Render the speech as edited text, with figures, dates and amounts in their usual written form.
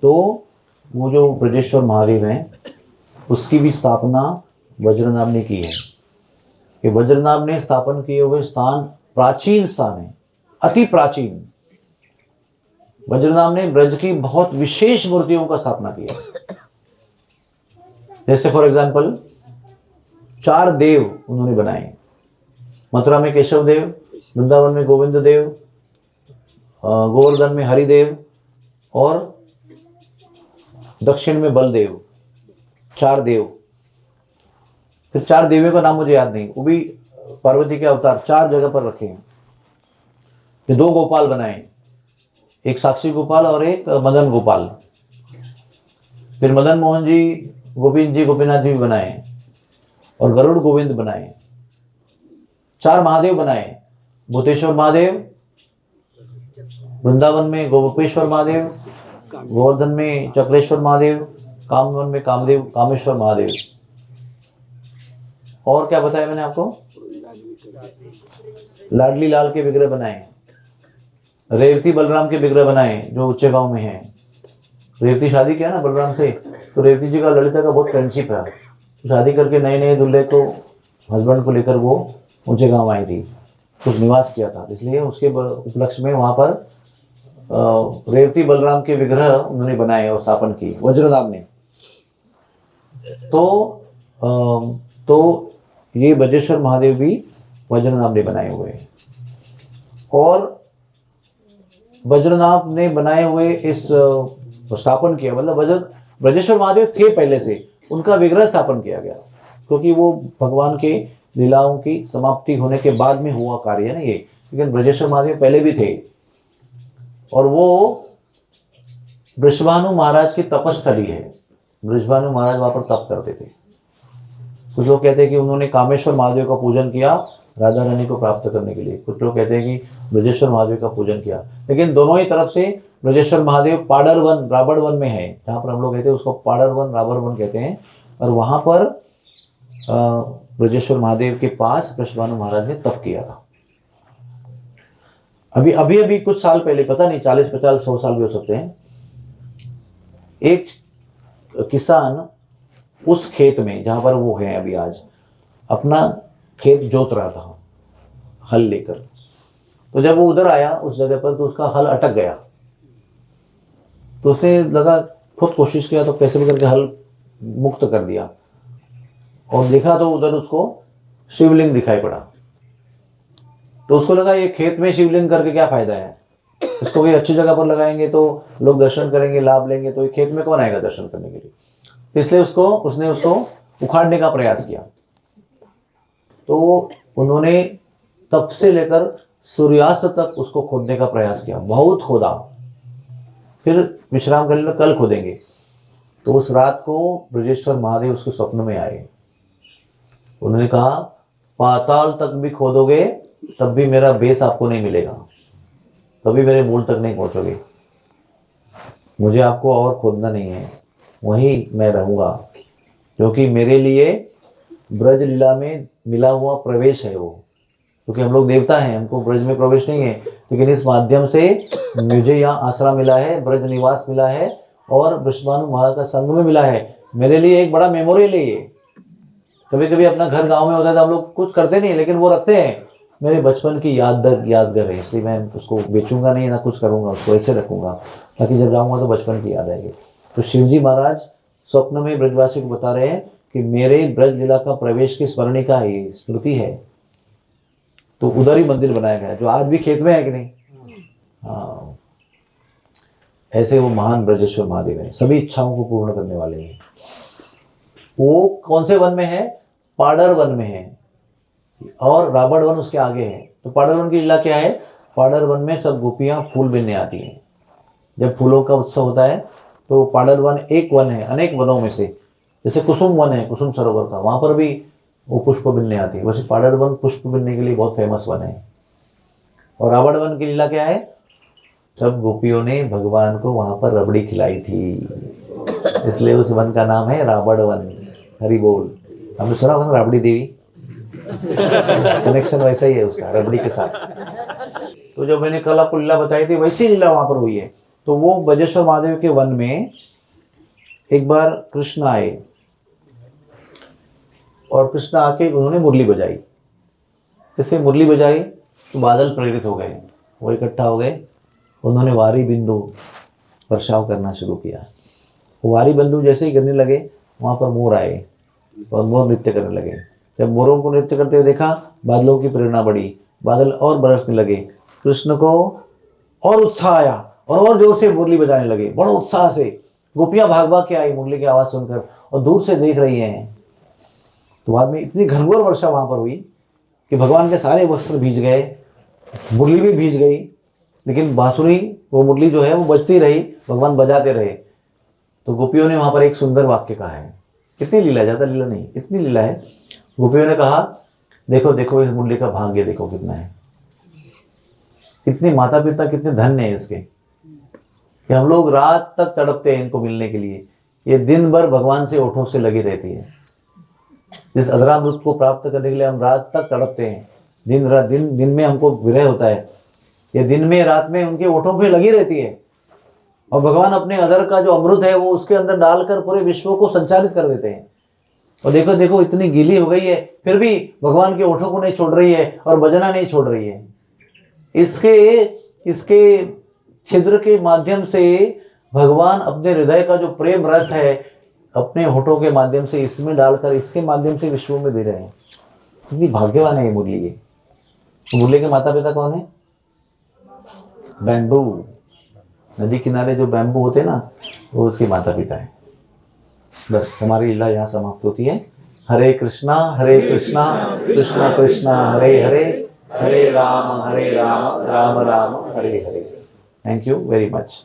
तो वो जो ब्रजेश्वर महादेव हैं उसकी भी स्थापना वज्रनाभ ने की है। कि वज्रनाभ ने स्थापन किए हुए स्थान प्राचीन स्थान है, अति प्राचीन। वज्रनाभ ने ब्रज की बहुत विशेष मूर्तियों का स्थापना किया। जैसे फॉर एग्जाम्पल 4 देव उन्होंने बनाए। मथुरा में केशव देव, वृंदावन में गोविंद देव, गोवर्धन में हरिदेव और दक्षिण में बलदेव। 4 देव। फिर 4 देवियों का नाम मुझे याद नहीं, वो भी पार्वती के अवतार 4 जगह पर रखे हैं। फिर 2 गोपाल बनाए, एक साक्षी गोपाल और एक मदन गोपाल। फिर मदन मोहन जी, गोविंद जी, गोपीनाथ जी भी बनाए और गरुड़ गोविंद बनाए। 4 महादेव बनाए, भूतेश्वर महादेव, वृंदावन में गोपेश्वर महादेव, गोवर्धन में चक्रेश्वर महादेव, कामवन में कामदेव कामेश्वर महादेव। और क्या बताया मैंने आपको? लाडली लाल के विग्रह बनाए, रेवती बलराम के विग्रह बनाए जो उच्चे गांव में है। रेवती शादी किया ना बलराम से, तो रेवती जी का ललिता का बहुत फ्रेंडशिप है। तो शादी करके नए नए दूल्हे को, हस्बैंड को लेकर वो ऊंचे गांव आई थी, कुछ निवास किया था, इसलिए उसके उपलक्ष्य में वहां पर रेवती बलराम के विग्रह उन्होंने बनाए और स्थापन की वज्रनाभ ने। तो ये ब्रजेश्वर महादेव भी वज्रनाभ ने बनाए हुए हैं। और वज्रनाभ ने बनाए हुए इस स्थापन किया, मतलब ब्रजेश्वर महादेव थे पहले से, उनका विग्रह स्थापन किया गया, क्योंकि वो भगवान के लीलाओं की समाप्ति होने के बाद में हुआ कार्य है ना ये। लेकिन ब्रजेश्वर महादेव पहले भी थे और वो वृषभानु महाराज की तपस्थली है। वृषभानु महाराज वहां पर तप करते थे। कुछ लोग कहते हैं कि उन्होंने कामेश्वर महादेव का पूजन किया राधा रानी को प्राप्त करने के लिए, कुछ लोग कहते हैं कि ब्रजेश्वर महादेव का पूजन किया। लेकिन दोनों ही तरफ से ब्रजेश्वर महादेव पाडर वन, रावण वन में है, जहाँ पर हम लोग कहते हैं उसको पाडर वन, रावण वन कहते हैं। और वहां पर ब्रजेश्वर महादेव के पास वृषभानु महाराज ने तप किया था। अभी कुछ साल पहले, पता नहीं 40, 50, 100 साल भी हो सकते हैं, एक किसान उस खेत में जहां पर वो है अभी आज, अपना खेत जोत रहा था हल लेकर। तो जब वो उधर आया उस जगह पर, तो उसका हल अटक गया। तो उसने लगा, खुद कोशिश किया, तो कैसे भी करके हल मुक्त कर दिया और देखा तो उधर उसको शिवलिंग दिखाई पड़ा। तो उसको लगा ये खेत में शिवलिंग करके क्या फायदा है, इसको कोई अच्छी जगह पर लगाएंगे तो लोग दर्शन करेंगे, लाभ लेंगे, तो ये खेत में कौन आएगा दर्शन करने के लिए। इसलिए उसने उसको उखाड़ने का प्रयास किया। तो उन्होंने तब से लेकर सूर्यास्त तक उसको खोदने का प्रयास किया, बहुत खोदा। फिर विश्राम कर लेना, कल खोदेंगे। तो उस रात को ब्रजेश्वर महादेव उसके स्वप्न में आए। उन्होंने कहा, पाताल तक भी खोदोगे तब भी मेरा बेस आपको नहीं मिलेगा, तभी मेरे मूल तक नहीं पहुंचोगे। मुझे आपको और खोदना नहीं है, वहीं मैं रहूंगा, क्योंकि मेरे लिए ब्रज लीला में मिला हुआ प्रवेश है वो। क्योंकि हम लोग देवता हैं, हमको ब्रज में प्रवेश नहीं है, लेकिन इस माध्यम से मुझे यहाँ आसरा मिला है, ब्रज निवास मिला है और वृषभानु महाराज का संग में मिला है। मेरे लिए एक बड़ा मेमोरियल है ये। कभी कभी अपना घर गांव में होता है तो हम लोग कुछ करते नहीं, लेकिन वो रखते हैं, मेरे बचपन की यादगार है, इसलिए मैं उसको बेचूंगा नहीं, ना कुछ करूंगा, उसको ऐसे रखूंगा ताकि जब जाऊंगा तो बचपन की याद आएगी। तो शिवजी महाराज स्वप्न में ब्रजवासी को बता रहे हैं कि मेरे ब्रज लीला का प्रवेश की स्मरणिका है, ये स्मृति है। तो उधर ही मंदिर बनाया गया, जो आज भी खेत में है कि नहीं। हाँ, ऐसे वो महान ब्रजेश्वर महादेव है, सभी इच्छाओं को पूर्ण करने वाले हैं। वो कौन से वन में है? पाडर वन में है, और रावण वन उसके आगे है। तो पाडर वन की लीला क्या है? पाडर वन में सब गोपियां फूल बीनने आती हैं। जब फूलों का उत्सव होता है तो पाडर वन एक वन है अनेक वनों में से। जैसे कुसुम वन है, कुसुम सरोवर का, वहां पर भी वो पुष्प बीनने आती है। वैसे पाडर वन पुष्प बीनने के लिए बहुत फेमस वन है। और रावण वन की लीला क्या है? सब गोपियों ने भगवान को वहां पर रबड़ी खिलाई थी, इसलिए उस वन का नाम है रावण वन। हरि बोल। हमने सुना था राबड़ी देवी, कनेक्शन वैसा ही है उसका रबड़ी के साथ। तो जो मैंने कल आपको लीला बताई थी, वैसी लीला वहां पर हुई है। तो वो ब्रजेश्वर महादेव के वन में एक बार कृष्ण आए और कृष्ण आके उन्होंने मुरली बजाई। जैसे मुरली बजाई तो बादल प्रेरित हो गए, वो इकट्ठा हो गए, उन्होंने वारी बिंदु वर्षाव करना शुरू किया। वारी बिंदु जैसे ही गिरने लगे वहाँ पर मोर आए और मोर नृत्य करने लगे। जब मोरों को नृत्य करते हुए देखा, बादलों की प्रेरणा बढ़ी, बादल और बरसने लगे। कृष्ण को और उत्साह आया और जोर से मुरली बजाने लगे, बड़े उत्साह से। गोपियां भाग भाग के आई मुरली की आवाज़ सुनकर और दूर से देख रही हैं। तो बाद में इतनी घनघोर वर्षा वहाँ पर हुई कि भगवान के सारे वस्त्र भीज गए, मुरली भी भीज गई, लेकिन बांसुरी वो मुरली जो है वो बजती रही, भगवान बजाते रहे। तो गोपियों ने वहाँ पर एक सुंदर वाक्य कहा है, इतनी लीला, ज़्यादा लीला नहीं, इतनी लीला है। गोपियों ने कहा, देखो देखो इस मुरली का भाग्य देखो कितना है, इतने माता पिता कितने धन्य है इसके कि हम लोग रात तक तड़पते हैं इनको मिलने के लिए। ये दिन भर भगवान से ओठों से लगी रहती है। इस अधरामृत को प्राप्त करने के लिए हम रात तक तड़पते हैं, दिन में हमको विरह होता है, ये दिन में रात में उनके ओठों पे लगी रहती है। और भगवान अपने अधर का जो अमृत है वो उसके अंदर डालकर पूरे विश्व को संचालित कर देते हैं। और देखो देखो इतनी गीली हो गई है, फिर भी भगवान के ओठों को नहीं छोड़ रही है और बजना नहीं छोड़ रही है। इसके छिद्र के माध्यम से भगवान अपने हृदय का जो प्रेम रस है अपने होठों के माध्यम से इसमें डालकर इसके माध्यम से विश्व में दे रहे हैं। कितनी भाग्यवान है ये मुरली। ये मुरली के माता पिता कौन है? बैम्बू, नदी किनारे जो बैम्बू होते हैं ना, वो उसके माता पिता है। बस हमारी लीला यहाँ समाप्त होती है। Hare Krishna Krishna Krishna Hare Hare, Hare Ram Ram Ram Hare Hare. Thank you very much.